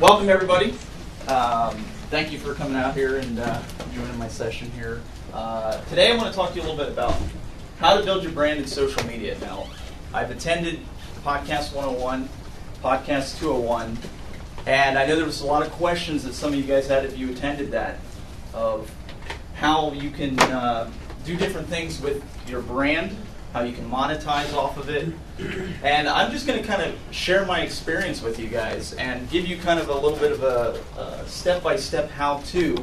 Welcome, everybody. Thank you for coming out here and joining my session here. Today I want to talk to you a little bit about how to build your brand in social media. Now, I've attended Podcast 101, Podcast 201, and I know there was a lot of questions that some of you guys had if you attended that, of how you can do different things with your brand, how you can monetize off of it. And I'm just going to kind of share my experience with you guys and give you kind of a little bit of a step-by-step how-to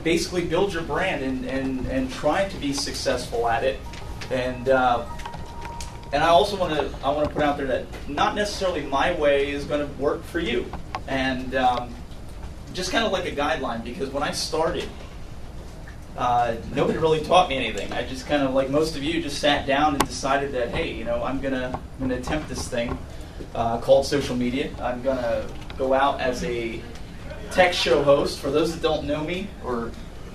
basically build your brand and try to be successful at it. And I also want to put out there that not necessarily my way is going to work for you. And just kind of like a guideline, because when I started, nobody really taught me anything. I just kind of, like most of you, just sat down and decided that, hey, you know, I'm gonna attempt this thing called social media. I'm gonna go out as a tech show host. For those that don't know me, or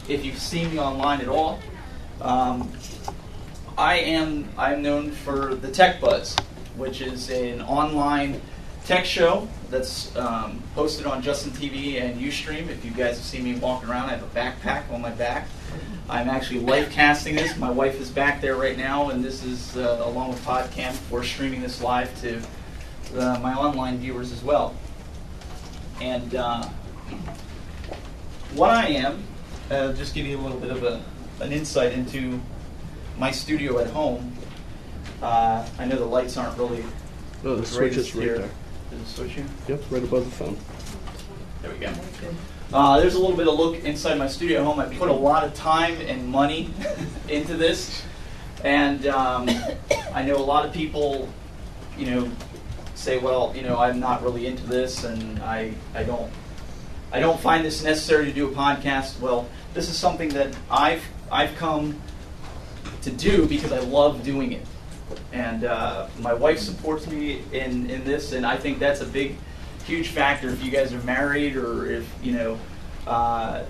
if you've seen me online at all, I'm known for the Tech Buzz, which is an online tech show that's hosted on Justin TV and Ustream. If you guys have seen me walking around, I have a backpack on my back. I'm actually live casting this. My wife is back there right now, and this is along with PodCam. We're streaming this live to my online viewers as well. And what I am, just give you a little bit of an insight into my studio at home. I know the lights aren't really the switch is right there. Is it switching? Yep, right above the phone. There we go. There's a little bit of look inside my studio at home. I put a lot of time and money into this, and I know a lot of people, you know, say, well, you know, I'm not really into this, and I don't find this necessary to do a podcast. Well, this is something that I've come to do because I love doing it. And my wife supports me in this, and I think that's a big, huge factor if you guys are married, or if, you know, that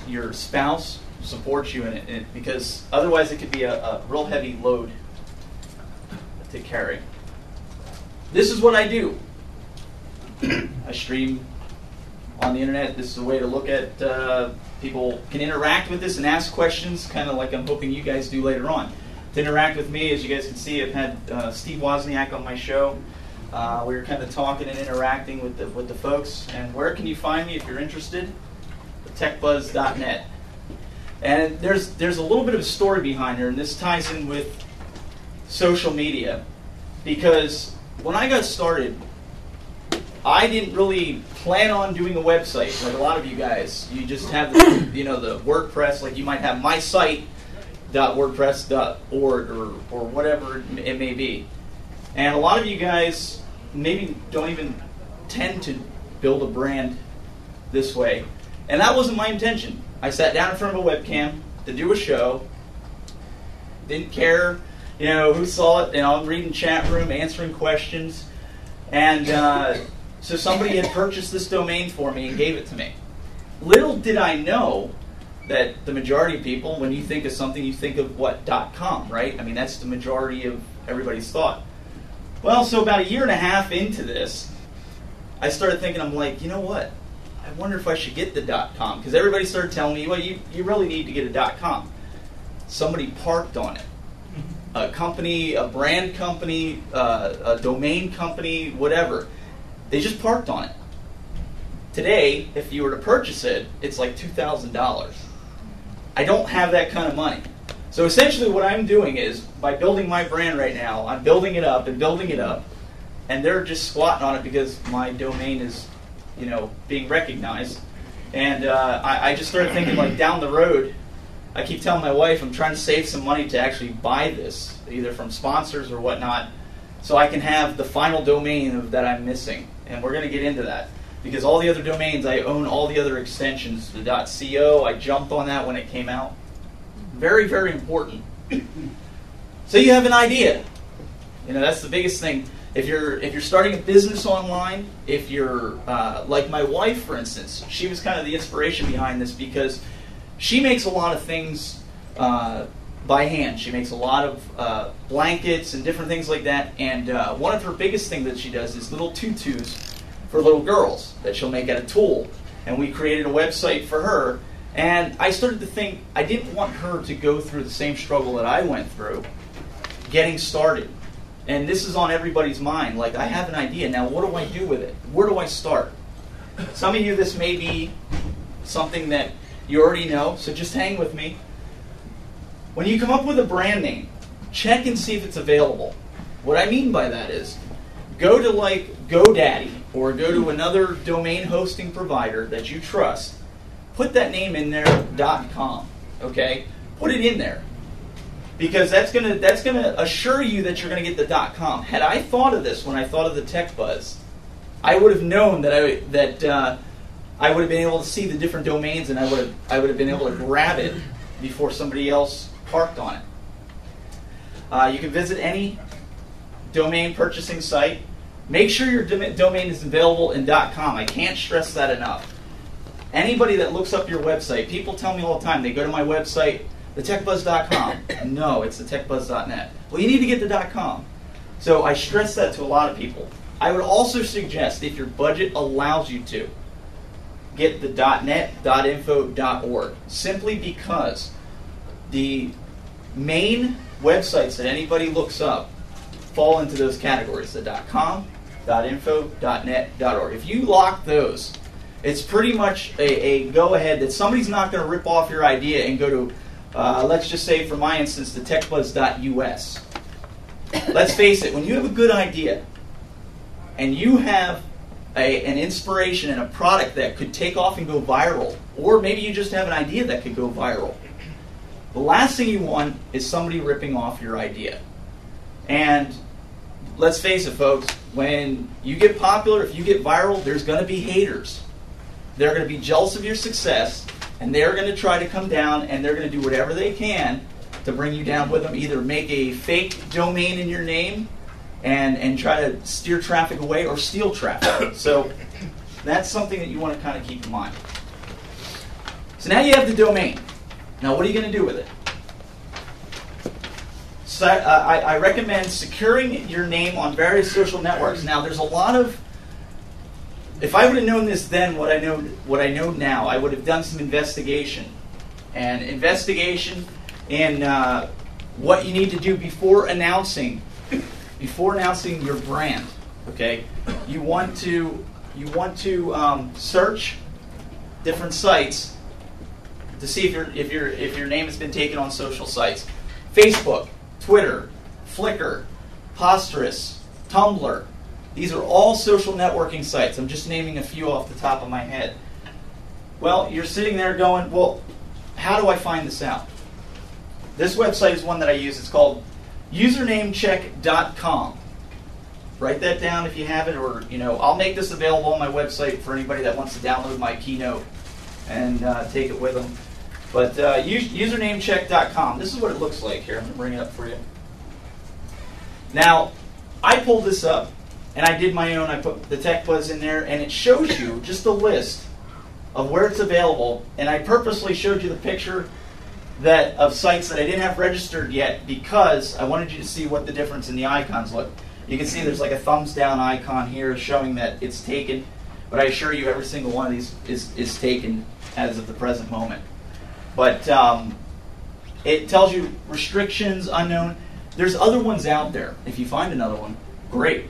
your spouse supports you in it, because otherwise it could be a real heavy load to carry. This is what I do. I stream on the internet. This is a way to look at, people can interact with this and ask questions, kind of like I'm hoping you guys do later on. To interact with me, as you guys can see, I've had Steve Wozniak on my show. We were kind of talking and interacting with the folks. And where can you find me if you're interested? techbuzz.net. And there's a little bit of a story behind her, and this ties in with social media, because when I got started, I didn't really plan on doing a website like a lot of you guys. You just have the, you know, the WordPress, like you might have my site.wordpress.org or whatever it may be. And a lot of you guys maybe don't even tend to build a brand this way. And that wasn't my intention. I sat down in front of a webcam to do a show. Didn't care, you know, who saw it. And I'm reading chat room, answering questions. And so somebody had purchased this domain for me and gave it to me. Little did I know that the majority of people, when you think of something, you think of what? .com, right? I mean, that's the majority of everybody's thought. Well, so about a year and a half into this, I started thinking, I'm like, you know what? I wonder if I should get the .com, because everybody started telling me, well, you really need to get a .com. Somebody parked on it. A company, a brand company, a domain company, whatever. They just parked on it. Today, if you were to purchase it, it's like $2,000. I don't have that kind of money. So essentially what I'm doing is, by building my brand right now, I'm building it up and building it up, and they're just squatting on it because my domain is, you know, being recognized. And I just started thinking, like, down the road, I keep telling my wife I'm trying to save some money to actually buy this, either from sponsors or whatnot, so I can have the final domain that I'm missing. And we're going to get into that. Because all the other domains, I own all the other extensions. The .co, I jumped on that when it came out. Very, very important. So you have an idea. You know, that's the biggest thing. If you're starting a business online, if you're like my wife, for instance, she was kind of the inspiration behind this, because she makes a lot of things by hand. She makes a lot of blankets and different things like that. And one of her biggest things that she does is little tutus for little girls that she'll make out of tulle. And we created a website for her. And I started to think I didn't want her to go through the same struggle that I went through getting started. And this is on everybody's mind. Like, I have an idea. Now, what do I do with it? Where do I start? Some of you, this may be something that you already know, so just hang with me. When you come up with a brand name, check and see if it's available. What I mean by that is, go to like GoDaddy or go to another domain hosting provider that you trust. Put that name in there, .com, okay? Put it in there. Because that's gonna assure you that you're gonna get the .com. Had I thought of this when I thought of the Tech Buzz, I would have known that I would have been able to see the different domains, and I would have been able to grab it before somebody else parked on it. You can visit any domain purchasing site. Make sure your domain is available in .com. I can't stress that enough. Anybody that looks up your website, people tell me all the time, they go to my website, thetechbuzz.com. No, it's thetechbuzz.net. Well, you need to get the .com. So I stress that to a lot of people. I would also suggest, if your budget allows you to, get the .net, .info, .org, simply because the main websites that anybody looks up fall into those categories, the .com, .info, .net, .org. If you lock those, it's pretty much a go-ahead that somebody's not going to rip off your idea and go to, let's just say, for my instance, the techbuzz.us. Let's face it, when you have a good idea and you have an inspiration and a product that could take off and go viral, or maybe you just have an idea that could go viral, the last thing you want is somebody ripping off your idea. And let's face it, folks, when you get popular, if you get viral, there's going to be haters. They're going to be jealous of your success, and they're going to try to come down, and they're going to do whatever they can to bring you down with them, either make a fake domain in your name and try to steer traffic away or steal traffic. So that's something that you want to kind of keep in mind. So now you have the domain. Now what are you going to do with it? So I recommend securing your name on various social networks. Now there's a lot of, if I would have known this then, what I know now, I would have done some investigation. And investigation in what you need to do before announcing your brand. Okay, you want to search different sites to see if your name has been taken on social sites. Facebook, Twitter, Flickr, Posterous, Tumblr. These are all social networking sites. I'm just naming a few off the top of my head. Well, you're sitting there going, well, how do I find this out? This website is one that I use. It's called usernamecheck.com. Write that down if you have it, or I'll make this available on my website for anybody that wants to download my keynote and take it with them. But usernamecheck.com. This is what it looks like here. I'm going to bring it up for you. Now, I pulled this up, and I did my own. I put the Tech Buzz in there, and it shows you just a list of where it's available. And I purposely showed you the picture of sites that I didn't have registered yet because I wanted you to see what the difference in the icons look. You can see there's like a thumbs down icon here showing that it's taken, but I assure you every single one of these is taken as of the present moment. But it tells you restrictions, unknown. There's other ones out there. If you find another one, great.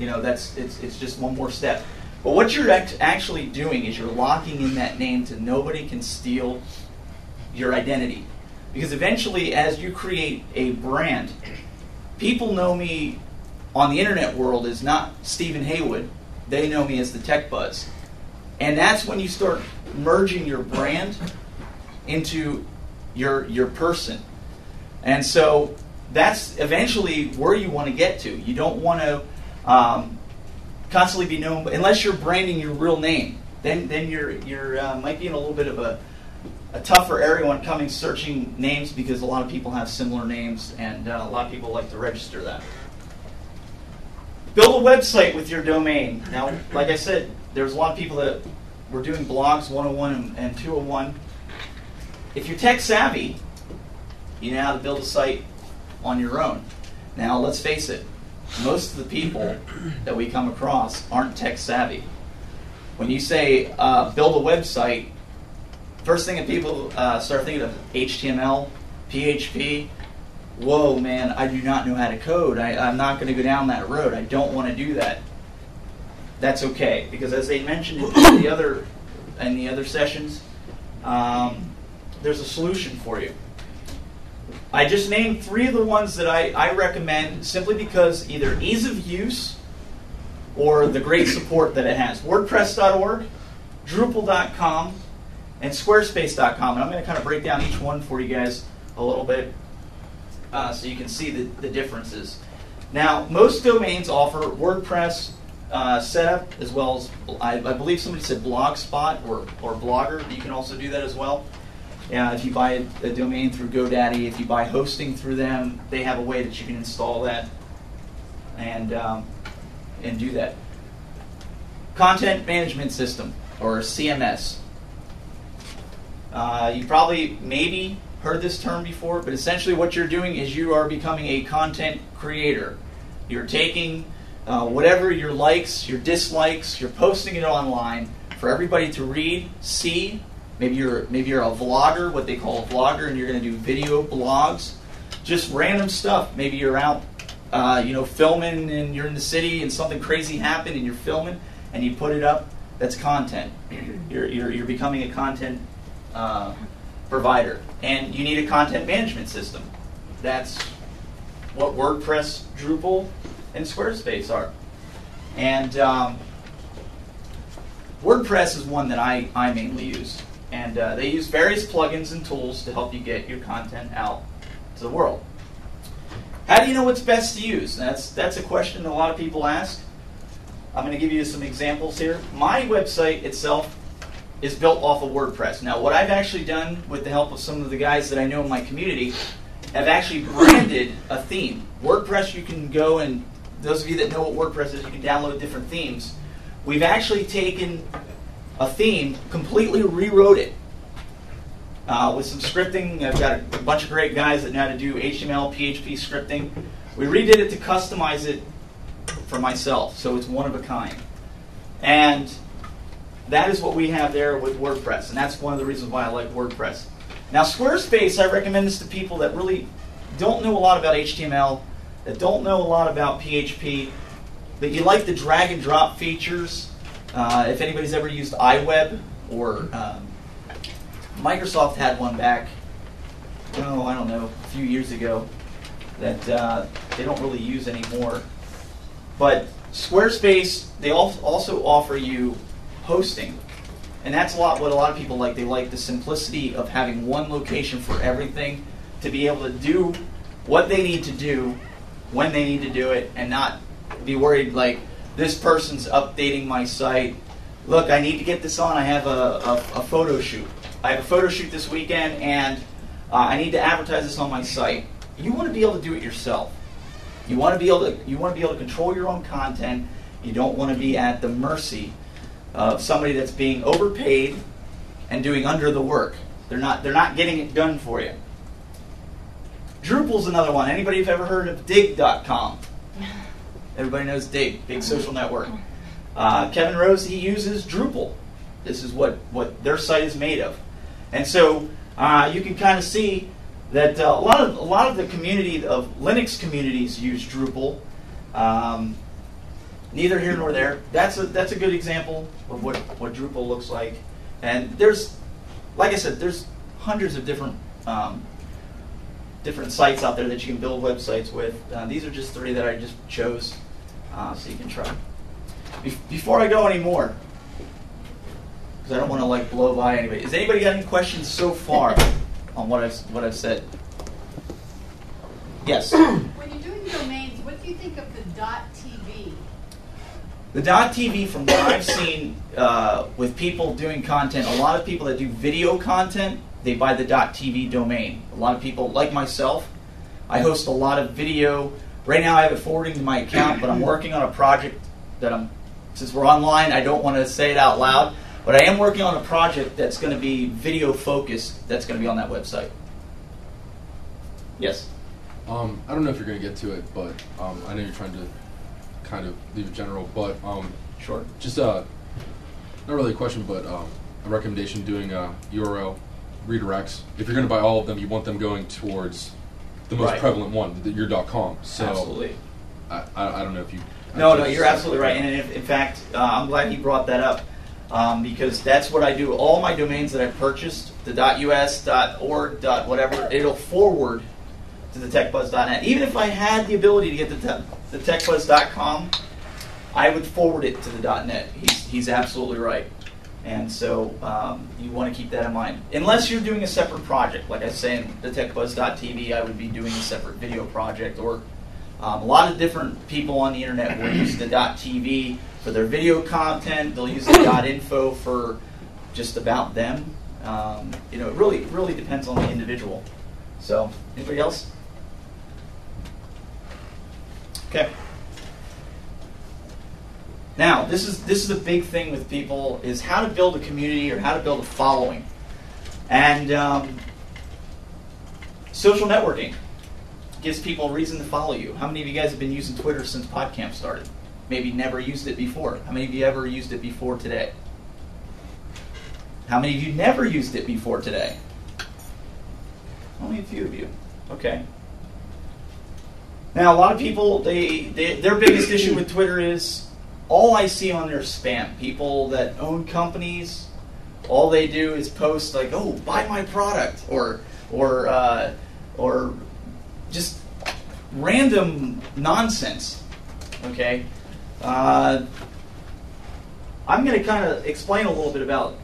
It's just one more step. But what you're actually doing is you're locking in that name so nobody can steal your identity. Because eventually, as you create a brand, people know me on the internet world as not Stephen Haywood. They know me as the Tech Buzz. And that's when you start merging your brand into your person. And so that's eventually where you want to get to. You don't want to constantly be known, unless you're branding your real name. Then you're might be in a little bit of a tougher area when it comes searching names, because a lot of people have similar names, and a lot of people like to register that. Build a website with your domain. Now, like I said, there's a lot of people that were doing blogs 101 and 201. If you're tech savvy, you know how to build a site on your own. Now, let's face it, most of the people that we come across aren't tech savvy. When you say build a website, first thing that people start thinking of HTML, PHP. Whoa, man, I do not know how to code. I'm not going to go down that road. I don't want to do that. That's okay, because as they mentioned in the other sessions, there's a solution for you. I just named 3 of the ones that I recommend simply because either ease of use or the great support that it has. WordPress.org, Drupal.com, and Squarespace.com. And I'm going to kind of break down each one for you guys a little bit so you can see the differences. Now, most domains offer WordPress setup as well as, I believe somebody said Blogspot or Blogger. You can also do that as well. If you buy a domain through GoDaddy, if you buy hosting through them, they have a way that you can install that and do that. Content Management System, or CMS. You probably maybe heard this term before, but essentially what you're doing is you are becoming a content creator. You're taking whatever your likes, your dislikes, you're posting it online for everybody to read, see. Maybe you're a vlogger, what they call a vlogger, and you're going to do video blogs, just random stuff. Maybe you're out, filming, and you're in the city, and something crazy happened, and you're filming, and you put it up. That's content. You're becoming a content provider, and you need a content management system. That's what WordPress, Drupal, and Squarespace are. And WordPress is one that I mainly use. And they use various plugins and tools to help you get your content out to the world. How do you know what's best to use? That's a question that a lot of people ask. I'm going to give you some examples here. My website itself is built off of WordPress. Now, what I've actually done with the help of some of the guys that I know in my community, have actually branded a theme. WordPress, you can go and, those of you that know what WordPress is, you can download different themes. We've actually taken a theme, completely rewrote it with some scripting. I've got a bunch of great guys that know how to do HTML, PHP scripting. We redid it to customize it for myself, so it's one of a kind. And that is what we have there with WordPress, and that's one of the reasons why I like WordPress. Now, Squarespace, I recommend this to people that really don't know a lot about HTML, that don't know a lot about PHP, that you like the drag and drop features. If anybody's ever used iWeb, or Microsoft had one back, I don't know, a few years ago, that they don't really use anymore. But Squarespace, they also offer you hosting. And that's what a lot of people like. They like the simplicity of having one location for everything, to be able to do what they need to do, when they need to do it, and not be worried like, this person's updating my site. Look, I need to get this on. I have a photo shoot. I have a photo shoot this weekend, and I need to advertise this on my site. You want to be able to do it yourself. You want to be able to control your own content. You don't want to be at the mercy of somebody that's being overpaid and doing under the work. They're not getting it done for you. Drupal's another one. Anybody have ever heard of Dig.com? Everybody knows Dig, big social network. Kevin Rose, he uses Drupal. This is what their site is made of. And so you can kind of see that a lot of the community of Linux communities use Drupal. Neither here nor there. That's a good example of what Drupal looks like. And there's, like I said, there's hundreds of different sites out there that you can build websites with. These are just 3 that I just chose, so you can try. Before I go any more, because I don't want to blow by anybody. Has anybody got any questions so far on what I've said? Yes. When you're doing domains, what do you think of the .tv? The .tv, from what I've seen with people doing content, a lot of people that do video content, they buy the .tv domain. A lot of people, like myself, I host a lot of video. Right now I have it forwarding to my account, but I'm working on a project that since we're online, I don't want to say it out loud, but I am working on a project that's going to be video focused, that's going to be on that website. Yes? I don't know if you're going to get to it, but I know you're trying to kind of leave it general, but Sure. just not really a question, but a recommendation doing URL redirects. If you're going to buy all of them, you want them going towards the most prevalent one, your .com. So Absolutely. I don't know if you. No, you're absolutely right. And in fact, I'm glad he brought that up because that's what I do. All my domains that I've purchased, the .us, .org, .whatever, it'll forward to the techbuzz.net. Even if I had the ability to get the techbuzz.com, I would forward it to the .net. He's absolutely right. And so you want to keep that in mind. Unless you're doing a separate project. Like I say in the techbuzz.tv, I would be doing a separate video project. Or a lot of different people on the internet will use the .tv for their video content. They'll use the .info for just about them. It really depends on the individual. So, anybody else? Okay. Now, this is a big thing with people, is how to build a community or how to build a following. And social networking gives people a reason to follow you. How many of you guys have been using Twitter since PodCamp started? Maybe never used it before. How many of you ever used it before today? How many of you never used it before today? Only a few of you. Okay. Now, a lot of people, their biggest issue with Twitter is all I see on their spam. People that own companies, all they do is post like, "Oh, buy my product," or just random nonsense. Okay, I'm going to kind of explain a little bit about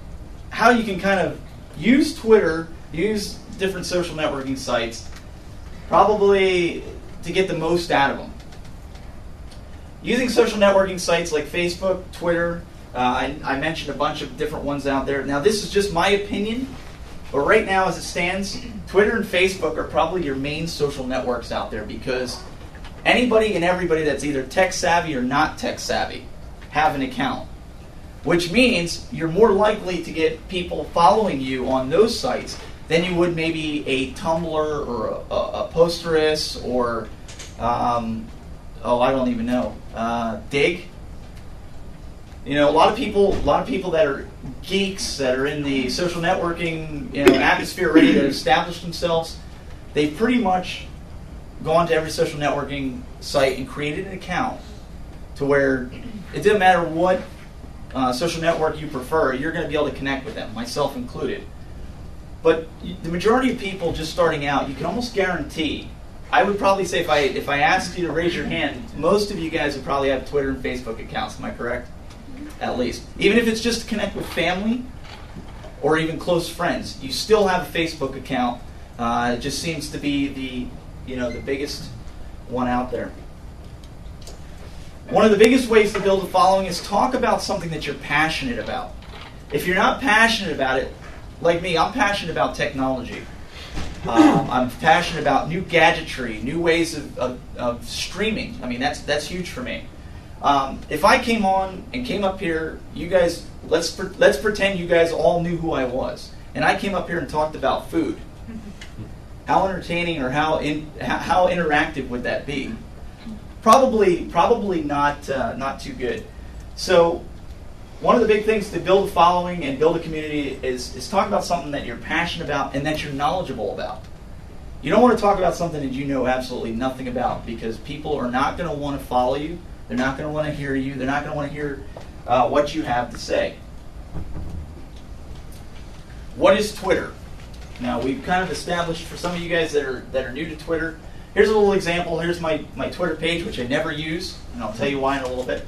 how you can kind of use Twitter, use different social networking sites, probably to get the most out of them. Using social networking sites like Facebook, Twitter, I mentioned a bunch of different ones out there. Now, this is just my opinion, but right now, as it stands, Twitter and Facebook are probably your main social networks out there because anybody and everybody that's either tech savvy or not tech savvy have an account, which means you're more likely to get people following you on those sites than you would maybe a Tumblr or a Posterous or I don't even know. Dig. A lot of people that are geeks that are in the social networking atmosphere already that have established themselves, they've pretty much gone to every social networking site and created an account to where it doesn't matter what social network you prefer, you're going to be able to connect with them, myself included. But the majority of people just starting out, you can almost guarantee. I would probably say if I asked you to raise your hand, most of you guys would probably have Twitter and Facebook accounts. Am I correct? At least. Even if it's just to connect with family or even close friends, you still have a Facebook account. It just seems to be the biggest one out there. One of the biggest ways to build a following is talk about something that you're passionate about. If you're not passionate about it, like me, I'm passionate about technology. I'm passionate about new gadgetry, new ways of streaming. I mean, that's huge for me. If I came on and came up here, you guys, let's pretend you guys all knew who I was, and I came up here and talked about food. How entertaining or how interactive would that be? Probably not too good. So one of the big things to build a following and build a community is talk about something that you're passionate about and that you're knowledgeable about. You don't want to talk about something that you know absolutely nothing about because people are not going to want to follow you. They're not going to want to hear you. They're not going to want to hear what you have to say. What is Twitter? Now, we've kind of established for some of you guys that are new to Twitter. Here's a little example. Here's my Twitter page, which I never use, and I'll tell you why in a little bit.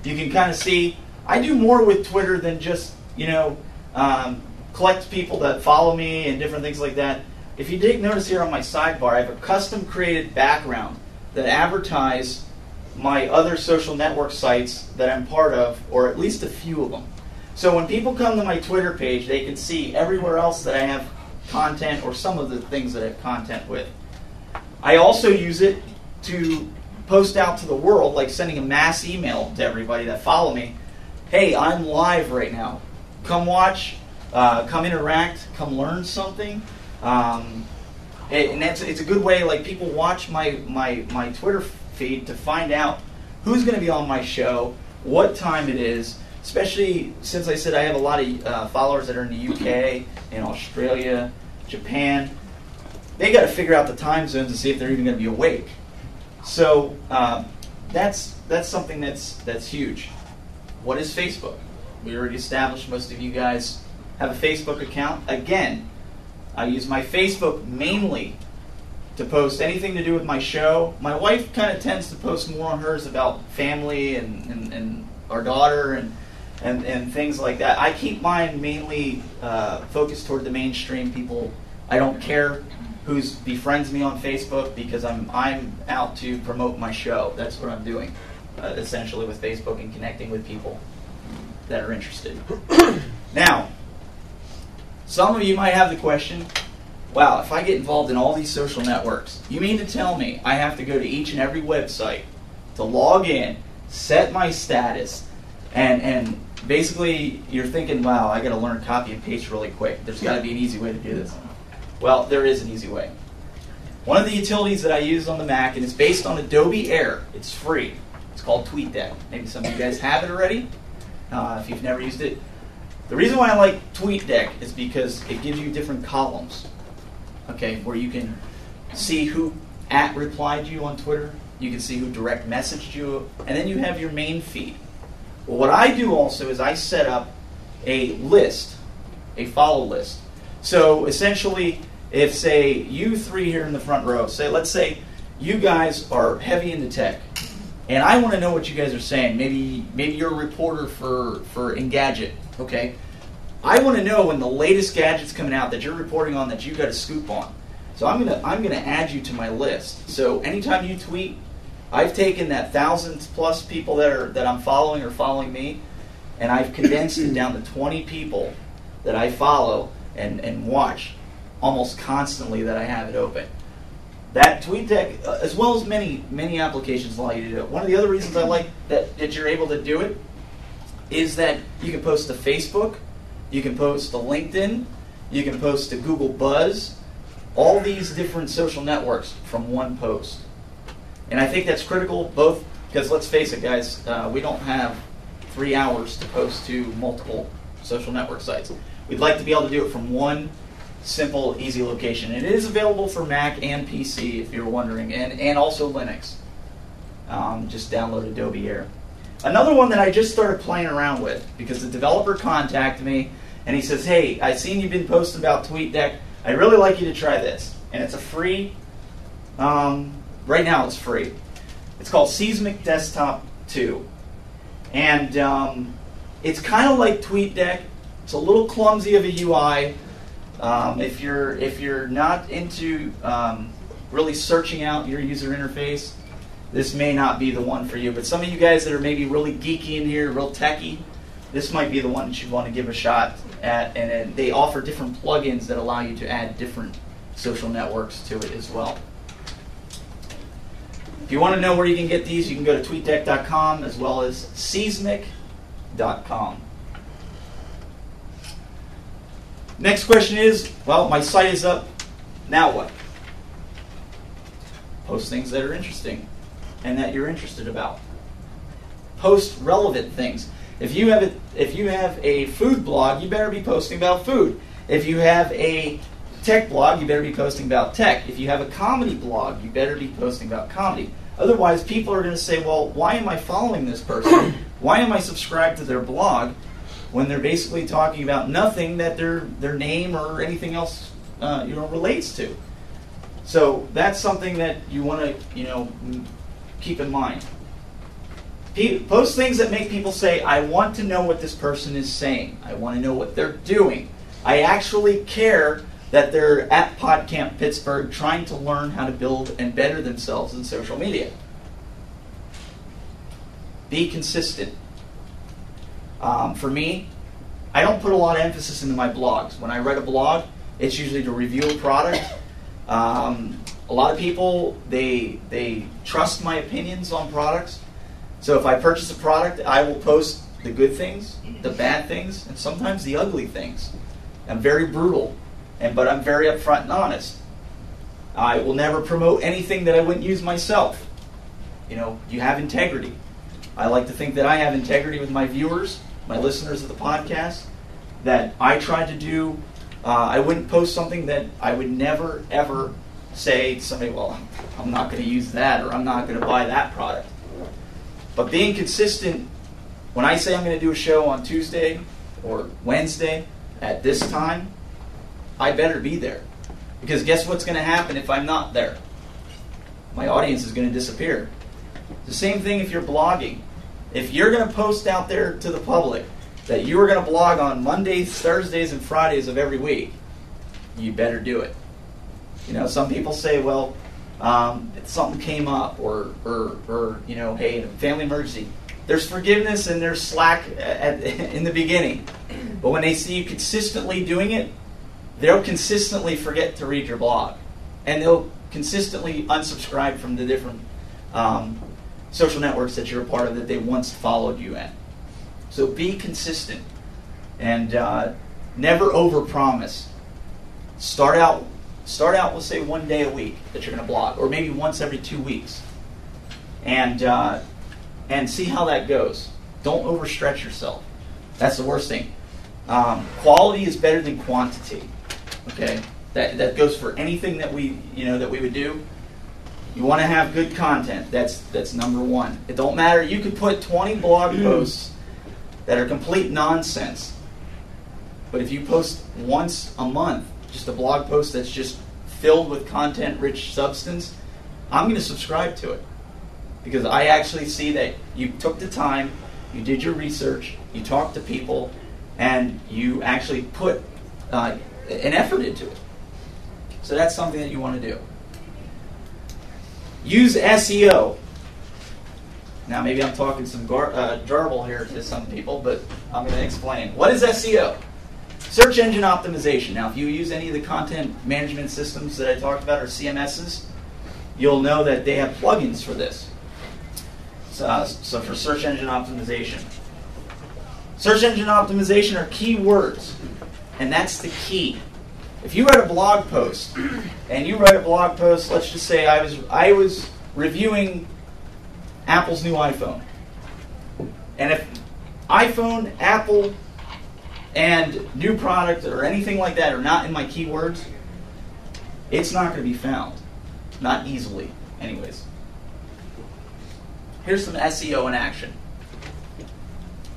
You can kind of see I do more with Twitter than just collect people that follow me and different things like that. If you take notice here on my sidebar, I have a custom created background that advertise my other social network sites that I'm part of, or at least a few of them. So when people come to my Twitter page, they can see everywhere else that I have content or some of the things that I have content with. I also use it to post out to the world, like sending a mass email to everybody that follow me. Hey, I'm live right now. Come watch, come interact, come learn something. And it's a good way, like people watch my Twitter feed to find out who's going to be on my show, what time it is, especially since I said I have a lot of followers that are in the UK, in Australia, Japan. They got to figure out the time zones and see if they're even going to be awake. So that's something that's huge. What is Facebook? We already established most of you guys have a Facebook account. Again, I use my Facebook mainly to post anything to do with my show. My wife kind of tends to post more on hers about family and our daughter and things like that. I keep mine mainly focused toward the mainstream people. I don't care who befriends me on Facebook because I'm out to promote my show. That's what I'm doing, essentially, with Facebook and connecting with people that are interested. Now, some of you might have the question, wow, if I get involved in all these social networks, you mean to tell me I have to go to each and every website to log in, set my status, and basically you're thinking, wow, I got to learn copy and paste really quick. There's got to be an easy way to do this. Well, there is an easy way. One of the utilities that I use on the Mac, and it's based on Adobe Air. It's free. It's called TweetDeck. Maybe some of you guys have it already, if you've never used it. The reason why I like TweetDeck is because it gives you different columns, okay, where you can see who replied you on Twitter. You can see who direct messaged you, and then you have your main feed. Well, what I do also is I set up a list, a follow list. So essentially, if, say, you three here in the front row, let's say you guys are heavy into tech, and I want to know what you guys are saying. Maybe you're a reporter for Engadget, okay? I want to know when the latest gadget's coming out that you're reporting on that you got a scoop on. So I'm gonna add you to my list. So anytime you tweet, I've taken that thousands plus people that I'm following or following me, and I've condensed it down to 20 people that I follow and watch almost constantly that I have it open. That TweetDeck, as well as many applications, allow you to do it. One of the other reasons I like that you're able to do it is that you can post to Facebook, you can post to LinkedIn, you can post to Google Buzz, all these different social networks from one post. And I think that's critical, both because, let's face it, guys, we don't have 3 hours to post to multiple social network sites. We'd like to be able to do it from one simple, easy location. And it is available for Mac and PC, if you're wondering, and also Linux. Just download Adobe Air. Another one that I just started playing around with, because the developer contacted me, and he says, hey, I've seen you've been posting about TweetDeck. I'd really like you to try this. And it's a free, right now it's free. It's called Seismic Desktop 2. And it's kind of like TweetDeck. It's a little clumsy of a UI. If you're not into really searching out your user interface, this may not be the one for you. But some of you guys that are maybe really geeky in here, real techie, this might be the one that you want to give a shot at. And they offer different plugins that allow you to add different social networks to it as well. If you want to know where you can get these, you can go to tweetdeck.com as well as seismic.com. Next question is, well, my site is up. Now what? Post things that are interesting and that you're interested about. Post relevant things. If you have a food blog, you better be posting about food. If you have a tech blog, you better be posting about tech. If you have a comedy blog, you better be posting about comedy. Otherwise, people are going to say, well, why am I following this person? Why am I subscribed to their blog when they're basically talking about nothing that their name or anything else relates to? So that's something that you want to keep in mind. Post things that make people say, I want to know what this person is saying. I want to know what they're doing. I actually care that they're at PodCamp Pittsburgh trying to learn how to build and better themselves in social media. Be consistent. For me, I don't put a lot of emphasis into my blogs. When I write a blog, it's usually to review a product. A lot of people, they trust my opinions on products. So if I purchase a product, I will post the good things, the bad things, and sometimes the ugly things. I'm very brutal, but I'm very upfront and honest. I will never promote anything that I wouldn't use myself. You have integrity. I like to think that I have integrity with my viewers, my listeners of the podcast, that I try to do. I wouldn't post something that I would never, ever say to somebody, well, I'm not going to use that, or I'm not going to buy that product. But being consistent, when I say I'm going to do a show on Tuesday or Wednesday at this time, I better be there. Because guess what's going to happen if I'm not there? My audience is going to disappear. The same thing if you're blogging. If you're going to post out there to the public that you are going to blog on Mondays, Thursdays, and Fridays of every week, you better do it. You know, some people say, well, something came up, or you know, hey, a family emergency. There's forgiveness and there's slack in the beginning. But when they see you consistently doing it, they'll consistently forget to read your blog. And they'll consistently unsubscribe from the different social networks that you're a part of that they once followed you in. So be consistent and never overpromise. Start out, let's say, 1 day a week that you're going to blog, or maybe once every 2 weeks, and see how that goes. Don't overstretch yourself. That's the worst thing. Quality is better than quantity. Okay, that goes for anything that we would do. You want to have good content. That's number one. It don't matter. You could put 20 blog posts that are complete nonsense, but if you post once a month, just a blog post that's just filled with content-rich substance, I'm going to subscribe to it because I actually see that you took the time, you did your research, you talked to people, and you actually put an effort into it. So that's something that you want to do. Use SEO. Now maybe I'm talking some jarble here to some people, but I'm going to explain. What is SEO? Search engine optimization. Now if you use any of the content management systems that I talked about, or CMSs, you'll know that they have plugins for this. So for search engine optimization. Search engine optimization are keywords, and that's the key. If you write a blog post, let's just say I was reviewing Apple's new iPhone. And if iPhone, Apple, and new product or anything like that are not in my keywords, it's not going to be found. Not easily, anyways. Here's some SEO in action.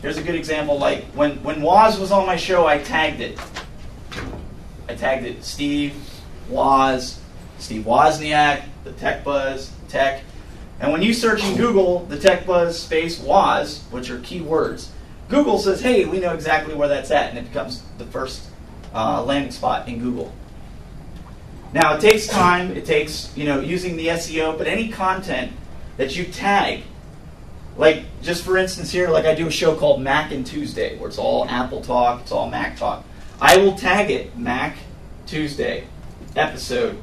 Here's a good example, like when Woz was on my show, I tagged it. Steve Woz, Steve Wozniak, the Tech Buzz, Tech. And when you search in Google, the Tech Buzz space Woz, which are keywords, Google says, hey, we know exactly where that's at, and it becomes the first landing spot in Google. Now, it takes time. It takes, using the SEO, but any content that you tag, like just for instance here, like I do a show called Mac and Tuesday, where it's all Apple talk, it's all Mac talk. I will tag it Mac Tuesday episode,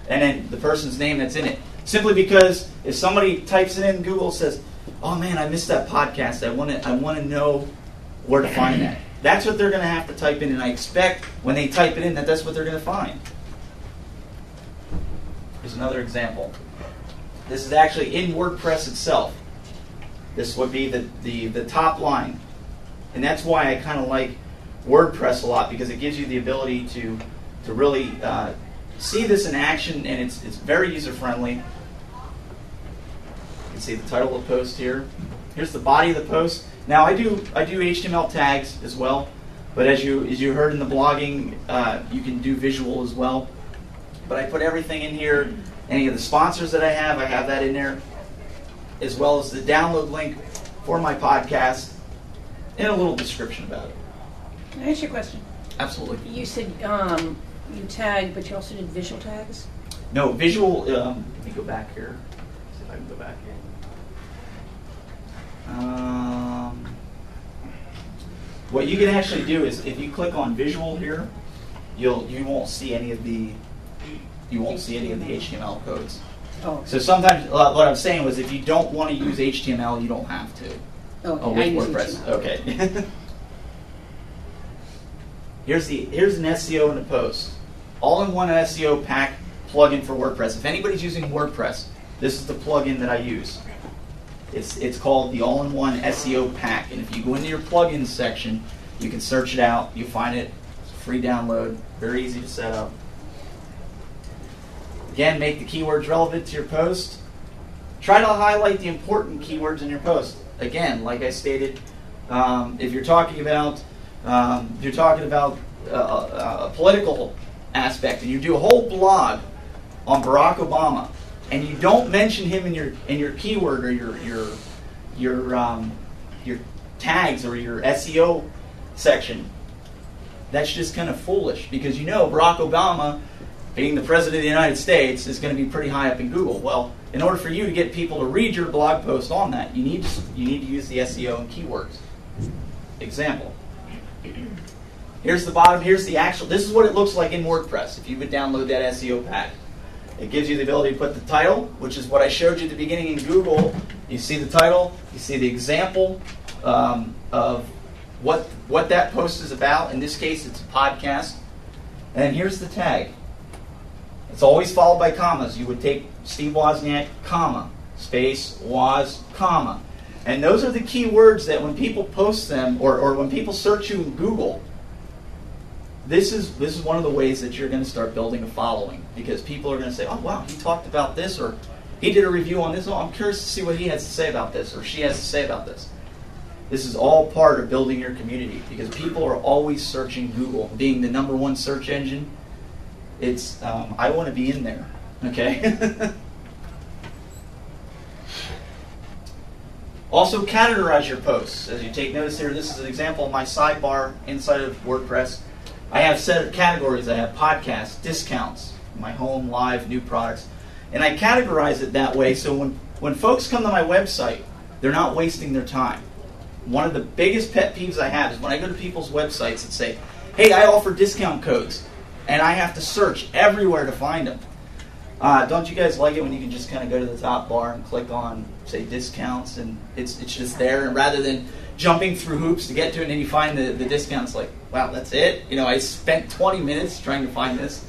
and then the person's name that's in it. Simply because if somebody types it in, Google says, "Oh man, I missed that podcast. I want to know where to find that." That's what they're going to have to type in, and I expect when they type it in that's what they're going to find. Here's another example. This is actually in WordPress itself. This would be the top line, and that's why I kind of like WordPress a lot, because it gives you the ability to really see this in action, and it's very user friendly. You can see the title of the post here. Here's the body of the post. Now I do HTML tags as well, but as you heard in the blogging, you can do visual as well. But I put everything in here. Any of the sponsors that I have that in there, as well as the download link for my podcast, and a little description about it. Can I ask you a question? Absolutely. You said you tag, but you also did visual tags? No, visual, let me go back here. See if I can go back here. What you can actually do is, if you click on visual here, you won't see any of the HTML codes. Oh. So sometimes what I'm saying was, if you don't want to use HTML, you don't have to. Okay. With WordPress. Okay. Here's an SEO in a post. All-in-one SEO pack plugin for WordPress. If anybody's using WordPress, this is the plugin that I use. It's called the All-in-One SEO Pack. And if you go into your plugins section, you can search it out. You find it. It's a free download. Very easy to set up. Again, make the keywords relevant to your post. Try to highlight the important keywords in your post. Again, like I stated, if you're talking about a political aspect, and you do a whole blog on Barack Obama, and you don't mention him in your keyword or your tags or your SEO section, that's just kind of foolish, because you know Barack Obama, being the president of the United States, is going to be pretty high up in Google. Well, in order for you to get people to read your blog post on that, you need to use the SEO and keywords. Example. Here's the bottom. Here's the actual. This is what it looks like in WordPress if you would download that SEO pack. It gives you the ability to put the title, which is what I showed you at the beginning in Google. You see the title. You see the example of what that post is about. In this case, it's a podcast. And here's the tag. It's always followed by commas. You would take Steve Wozniak, comma, space, Woz, comma. And those are the key words that when people post them, or when people search you in Google, this is one of the ways that you're going to start building a following, because people are going to say, oh wow, he talked about this, or he did a review on this. Oh, I'm curious to see what he has to say about this, or she has to say about this. This is all part of building your community, because people are always searching Google. Being the #1 search engine, it's I want to be in there. Okay. Also, categorize your posts. As you take notice here, this is an example of my sidebar inside of WordPress. I have set of categories. I have podcasts, discounts, my home, live, new products. And I categorize it that way so when folks come to my website, they're not wasting their time. One of the biggest pet peeves I have is when I go to people's websites and say, hey, I offer discount codes, and I have to search everywhere to find them. Don't you guys like it when you can just kind of go to the top bar and click on, say, discounts, and it's just there, and rather than jumping through hoops to get to it, and then you find the discounts, like, wow, that's it? You know, I spent 20 minutes trying to find this.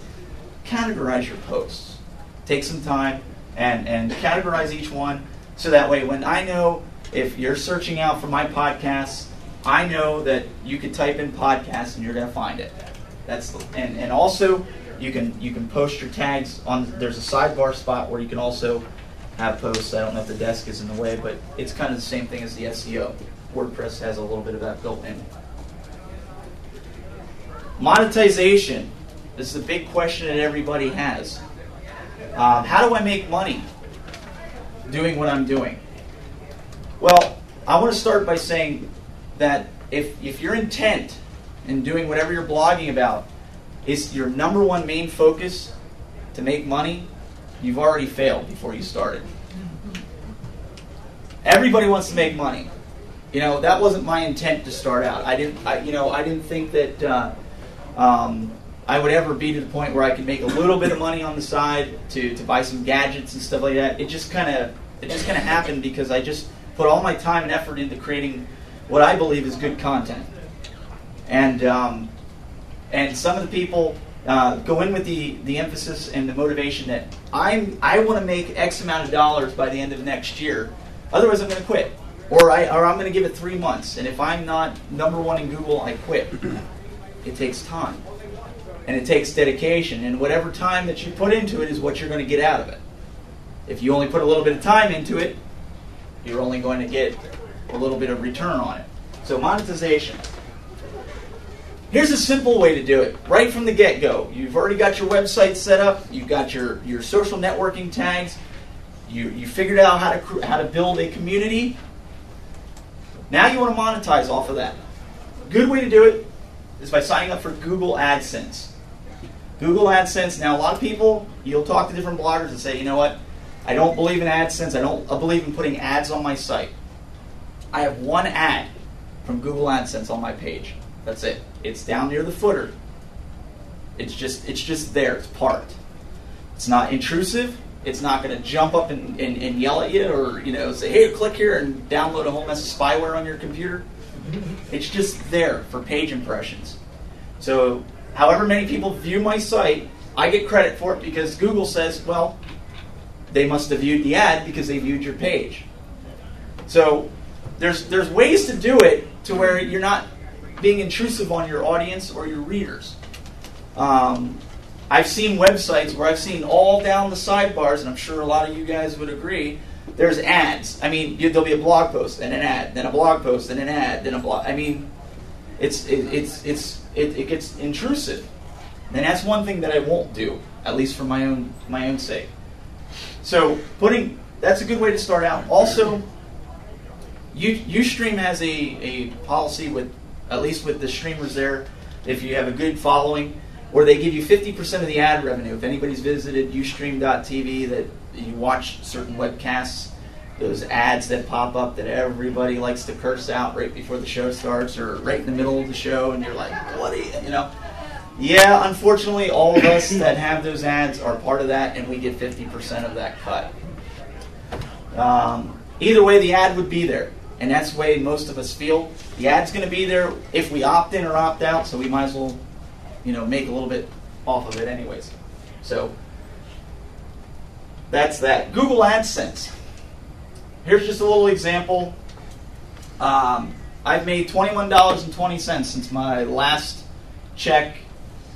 Categorize your posts. Take some time and categorize each one, so that way when I know if you're searching out for my podcasts, I know that you can type in podcast and you're going to find it. And also you can post your tags on. There's a sidebar spot where you can also have posts. I don't know if the desk is in the way, but it's kind of the same thing as the SEO. WordPress has a little bit of that built in. Monetization. This is a big question that everybody has. How do I make money doing what I'm doing? Well, I want to start by saying that if your intent in doing whatever you're blogging about is your #1 main focus to make money, you've already failed before you started. Everybody wants to make money. You know, that wasn't my intent to start out. I didn't think that I would ever be to the point where I could make a little bit of money on the side to buy some gadgets and stuff like that. It just kind of happened because I just put all my time and effort into creating what I believe is good content. And some of the people go in with the emphasis and the motivation that I want to make X amount of dollars by the end of next year. Otherwise, I'm going to quit, or I'm going to give it 3 months. And if I'm not #1 in Google, I quit. It takes time, and it takes dedication. And whatever time that you put into it is what you're going to get out of it. If you only put a little bit of time into it, you're only going to get a little bit of return on it. So monetization. Here's a simple way to do it. Right from the get-go. You've already got your website set up. You've got your social networking tags. You figured out how to build a community. Now you want to monetize off of that. Good way to do it is by signing up for Google AdSense. Google AdSense. Now a lot of people, you'll talk to different bloggers and say, you know what? I don't believe in AdSense. I believe in putting ads on my site. I have one ad from Google AdSense on my page. That's it. It's down near the footer. It's just there. It's parked. It's not intrusive. It's not going to jump up and yell at you, or say, hey, click here and download a whole mess of spyware on your computer. It's just there for page impressions. So however many people view my site, I get credit for it because Google says, well, they must have viewed the ad because they viewed your page. So there's ways to do it to where you're not being intrusive on your audience or your readers. I've seen websites where I've seen all down the sidebars, and I'm sure a lot of you guys would agree, there's ads. I mean, there'll be a blog post and an ad, then a blog post and an ad, then a blog. I mean, it gets intrusive, and that's one thing that I won't do, at least for my own sake. So that's a good way to start out. Also, Ustream has a policy with, at least with the streamers there, if you have a good following, where they give you 50% of the ad revenue. If anybody's visited ustream.tv, that you watch certain webcasts, those ads that pop up that everybody likes to curse out right before the show starts or right in the middle of the show, and you're like, what are you know? Yeah, unfortunately, all of us that have those ads are part of that, and we get 50% of that cut. Either way, the ad would be there, and that's the way most of us feel. The ad's going to be there if we opt in or opt out, so we might as well, make a little bit off of it anyways. So that's that. Google AdSense. Here's just a little example. I've made $21.20 since my last check,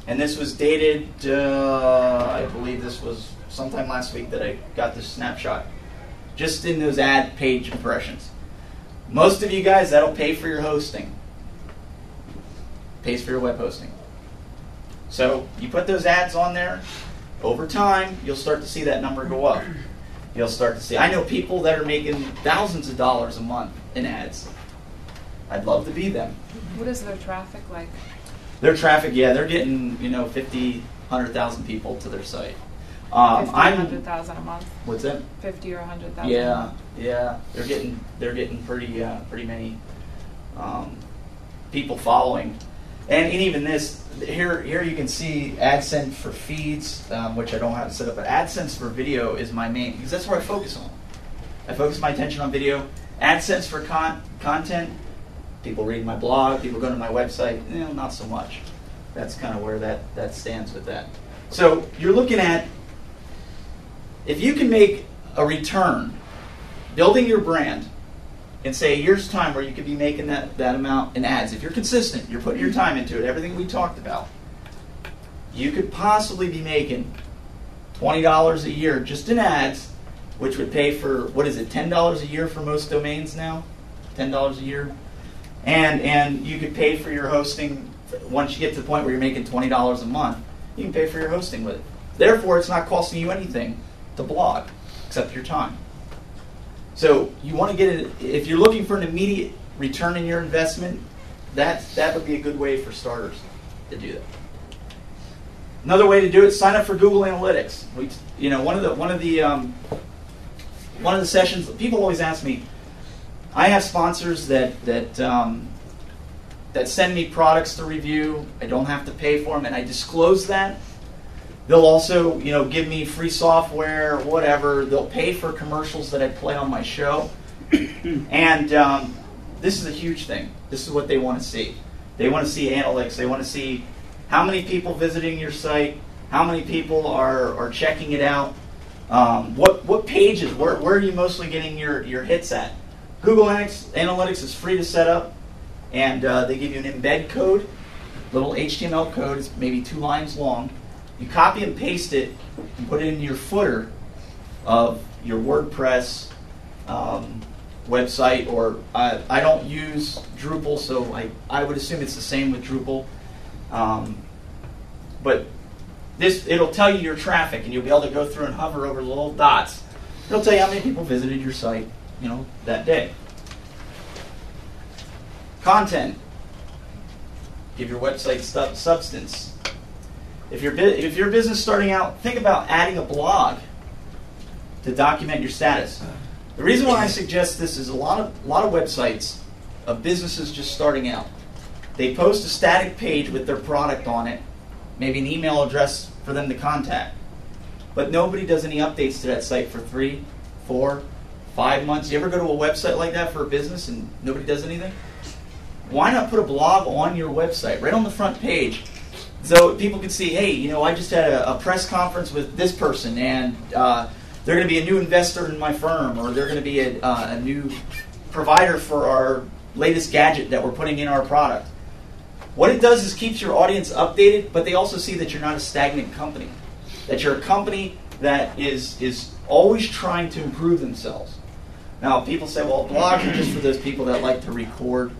and this was dated, I believe this was sometime last week that I got this snapshot, just in those ad page impressions. Most of you guys, that'll pay for your hosting. Pays for your web hosting. So you put those ads on there, over time, you'll start to see that number go up. You'll start to see, I know people that are making thousands of dollars a month in ads. I'd love to be them. What is their traffic like? Their traffic, yeah, they're getting 50, 100,000 people to their site. 50 or 100,000 a month. What's that? 50 or 100,000. Yeah, they're getting pretty many people following, and even this here you can see AdSense for feeds, which I don't have to set up, but AdSense for video is my main, because that's where I focus on. I focus my attention on video. AdSense for content. People read my blog, people go to my website, not so much. That's kind of where that stands with that. So you're looking at, if you can make a return, building your brand, in say a year's time where you could be making that amount in ads, if you're consistent, you're putting your time into it, everything we talked about, you could possibly be making $20 a year just in ads, which would pay for, what is it, $10 a year for most domains now? $10 a year? And you could pay for your hosting. Once you get to the point where you're making $20 a month, you can pay for your hosting with it. Therefore, it's not costing you anything to blog except your time. So you want to get it, if you're looking for an immediate return in your investment, that would be a good way for starters to do that. Another way to do it, sign up for Google Analytics. One of the sessions, people always ask me, I have sponsors that send me products to review. I don't have to pay for them, and I disclose that. They'll also, give me free software, whatever. They'll pay for commercials that I play on my show. And this is a huge thing. This is what they want to see. They want to see analytics. They want to see how many people visiting your site, how many people are checking it out, what pages, where are you mostly getting your hits at. Google Analytics is free to set up, and they give you an embed code, little HTML code. It's maybe 2 lines long. You copy and paste it and put it in your footer of your WordPress website, or I don't use Drupal, so I would assume it's the same with Drupal. But it'll tell you your traffic, and you'll be able to go through and hover over the little dots. It'll tell you how many people visited your site, that day. Content. Give your website substance. If your business starting out, think about adding a blog to document your status. The reason why I suggest this is a lot of websites of businesses just starting out. They post a static page with their product on it, maybe an email address for them to contact, but nobody does any updates to that site for 3, 4, 5 months. You ever go to a website like that for a business and nobody does anything? Why not put a blog on your website, right on the front page, so people can see, hey, I just had a press conference with this person, and they're going to be a new investor in my firm, or they're going to be a new provider for our latest gadget that we're putting in our product. What it does is keeps your audience updated, but they also see that you're not a stagnant company. That you're a company that is always trying to improve themselves. Now, people say, well, blogs are just for those people that like to record,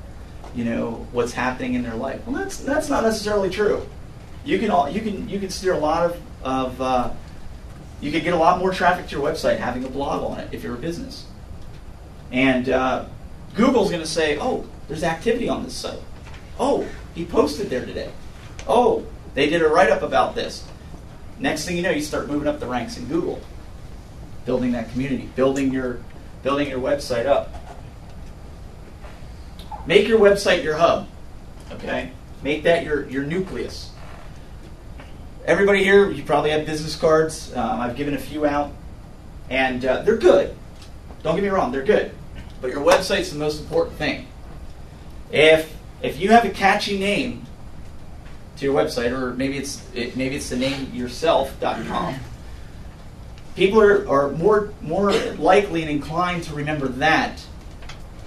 what's happening in their life. Well, that's not necessarily true. You can steer a lot of you can get a lot more traffic to your website having a blog on it if you're a business. And Google's going to say, oh, there's activity on this site. Oh, he posted there today. Oh, they did a write-up about this. Next thing you know, you start moving up the ranks in Google, building that community, building your website up. Make your website your hub. Okay, make that your nucleus. Everybody here, you probably have business cards. I've given a few out, and they're good. Don't get me wrong, they're good. But your website's the most important thing. If you have a catchy name to your website, or maybe it's the name yourself.com, people are more likely and inclined to remember that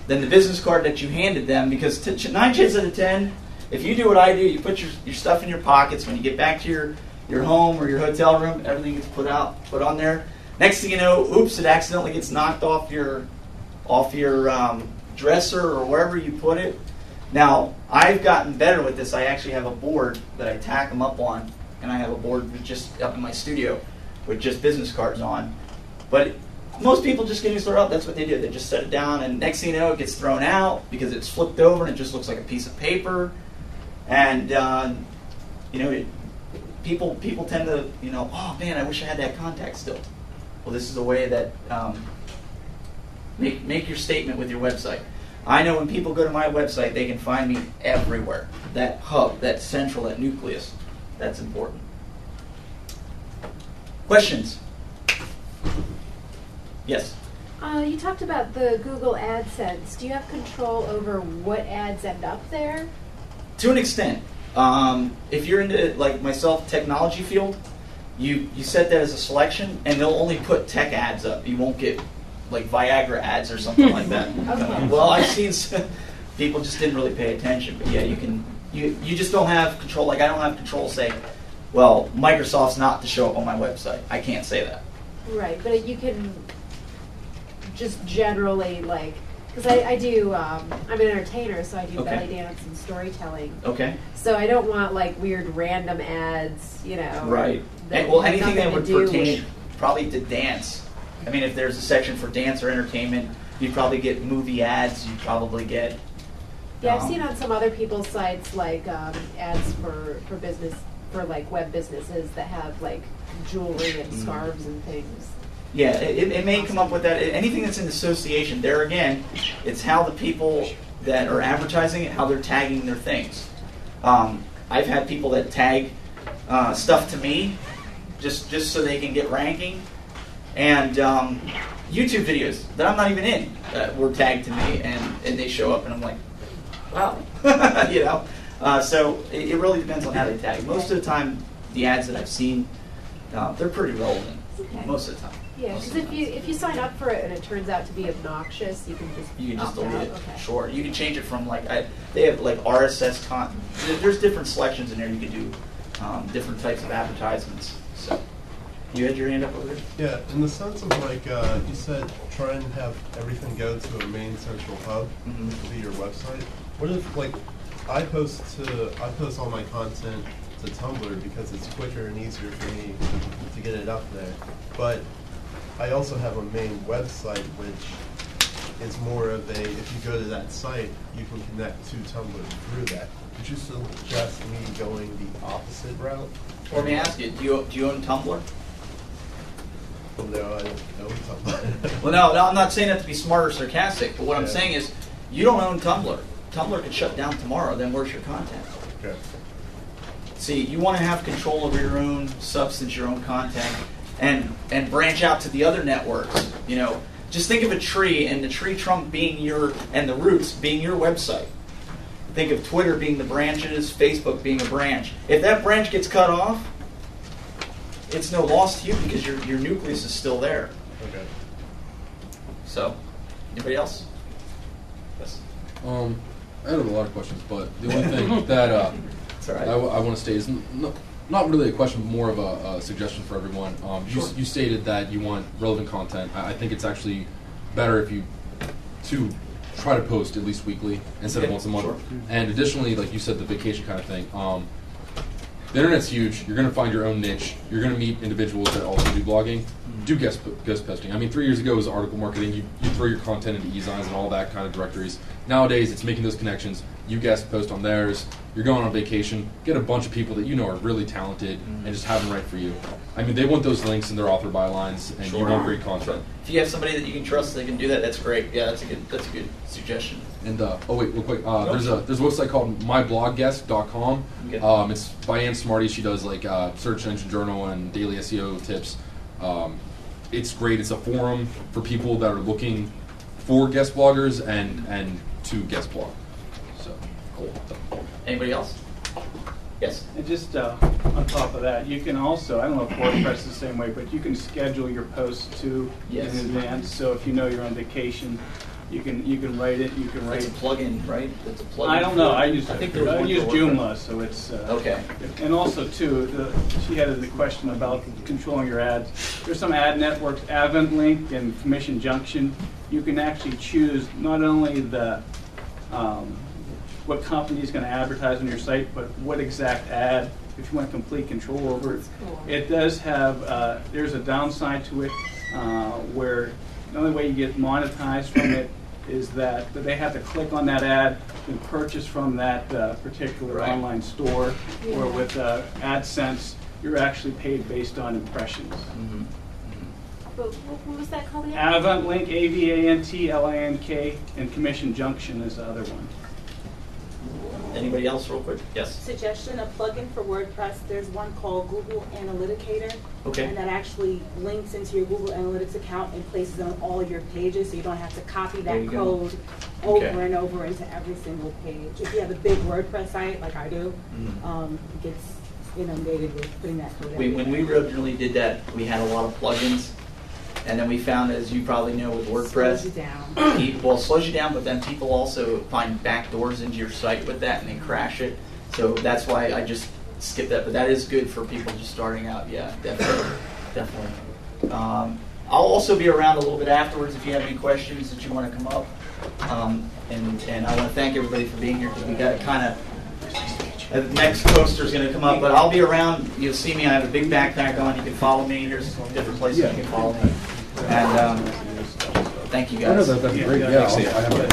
than the business card that you handed them, because 9 chances out of 10, if you do what I do, you put your stuff in your pockets. When you get back to your home or your hotel room, everything gets put on there. Next thing you know, oops, it accidentally gets knocked off your dresser or wherever you put it. Now, I've gotten better with this. I actually have a board that I tack them up on, and I have a board just up in my studio with just business cards on. But most people just getting started out, that's what they do. They just set it down, and next thing you know, it gets thrown out because it's flipped over and it just looks like a piece of paper. And people tend to, oh man, I wish I had that contact still. Well, this is a way that make your statement with your website. I know when people go to my website, they can find me everywhere. That hub, that central, that nucleus, that's important. Questions? Yes? You talked about the Google AdSense. Do you have control over what ads end up there? To an extent. If you're into, like myself, technology field, you set that as a selection, and they'll only put tech ads up. You won't get like Viagra ads or something like that. Okay. Well, I've seen people just didn't really pay attention, but yeah, you just don't have control. Like I don't have control to say, well, Microsoft's not to show up on my website. I can't say that. Right, but you can just generally because I do, I'm an entertainer, so I do Okay. belly dance and storytelling. Okay. So I don't want weird random ads, Right. that Well, have anything nothing that to would do pertain with- probably to dance. I mean, if there's a section for dance or entertainment, you'd probably get movie ads. You'd probably get. Yeah, I've seen on some other people's sites ads for business, for web businesses that have jewelry and scarves and things. Yeah, it may come up with that. Anything that's in association. There again, it's how the people that are advertising it, how they're tagging their things. I've had people that tag stuff to me just so they can get ranking. And YouTube videos that I'm not even in were tagged to me, and they show up, and I'm like, wow. So it really depends on how they tag. Most of the time, the ads that I've seen, they're pretty relevant. Okay. Most of the time. Yeah, because if you sign up for it and it turns out to be obnoxious, you can just opt delete out. it. Okay. Sure. You can change it from they have RSS content. There's different selections in there. You can do different types of advertisements. So you had your hand up over there. Yeah, in the sense of you said, try and have everything go to a main central hub to be your website. What if I post all my content to Tumblr because it's quicker and easier for me to get it up there, but I also have a main website which is more of a, if you go to that site, you can connect to Tumblr through that. Would you suggest me going the opposite route? Let me ask you, do you own Tumblr? Well, no, I don't know Tumblr. Well, no, I'm not saying that to be smart or sarcastic, but what I'm Yeah. saying is you don't own Tumblr. Tumblr could shut down tomorrow, then where's your content? Okay. See, you want to have control over your own substance, your own content, and branch out to the other networks. Just think of a tree, and the tree trunk being and the roots being your website. Think of Twitter being the branches, Facebook being a branch. If that branch gets cut off, it's no loss to you because your nucleus is still there. Okay. So, anybody else? Yes. I have a lot of questions, but the only thing that It's all right. I want to state is not really a question, but more of a suggestion for everyone. You stated that you want relevant content. I think it's actually better if you try to post at least weekly instead of once a month. Sure. And additionally, like you said, the vacation kind of thing. The internet's huge. You're going to find your own niche. You're going to meet individuals that also do blogging. Do guest posting. I mean, 3 years ago it was article marketing. You throw your content into e-zines and all that kind of directories. Nowadays, it's making those connections. You guest post on theirs. You're going on vacation. Get a bunch of people that you know are really talented and just have them write for you. I mean, they want those links in their author bylines, and you want great content. If you have somebody that you can trust, they can do that. That's great. Yeah, that's a good suggestion. And oh wait, real quick. There's a website called myblogguest.com. Okay. It's by Ann Smarty. She does like search engine journal and daily SEO tips. It's great. It's a forum for people that are looking for guest bloggers and to guest blog. So Cool. Anybody else? Yes. And just on top of that, you can also, I don't know if WordPress is the same way, but you can schedule your posts too in advance. So if you know you're on vacation, you can write it. You can write. It's a plugin, right? It's a plugin. I don't know. I think there's one use for Joomla, so it's okay. And also too, she had the question about controlling your ads. There's some ad networks, AdventLink and Commission Junction. You can actually choose not only the what company is going to advertise on your site, but what exact ad, if you want complete control over it. Cool. It does have, there's a downside to it, where the only way you get monetized from it is that they have to click on that ad and purchase from that particular online store, or with AdSense, you're actually paid based on impressions. Mm-hmm. But what was that called again? AventLink, AvantLink, and Commission Junction is the other one. Anybody else, real quick? Yes. Suggestion, a plugin for WordPress. There's one called Google Analyticator. Okay. And that actually links into your Google Analytics account and places it on all your pages, so you don't have to copy There that you go. code over and over into every single page. If you have a big WordPress site, like I do, it gets inundated with putting that code When everywhere. we originally did that, we had a lot of plugins, and then we found, as you probably know, with WordPress, Slows you down. Well, it slows you down, but then people also find back doors into your site with that, and they crash it. So that's why I just skipped that. But that is good for people just starting out. Yeah, definitely. I'll also be around a little bit afterwards if you have any questions that you want to come up. And I want to thank everybody for being here, because we got kind of. The next poster is going to come up, but I'll be around. You'll see me. I have a big backpack on. You can follow me. Here's different places you can follow me. And thank you guys. I know that'd be great. Yeah, I have a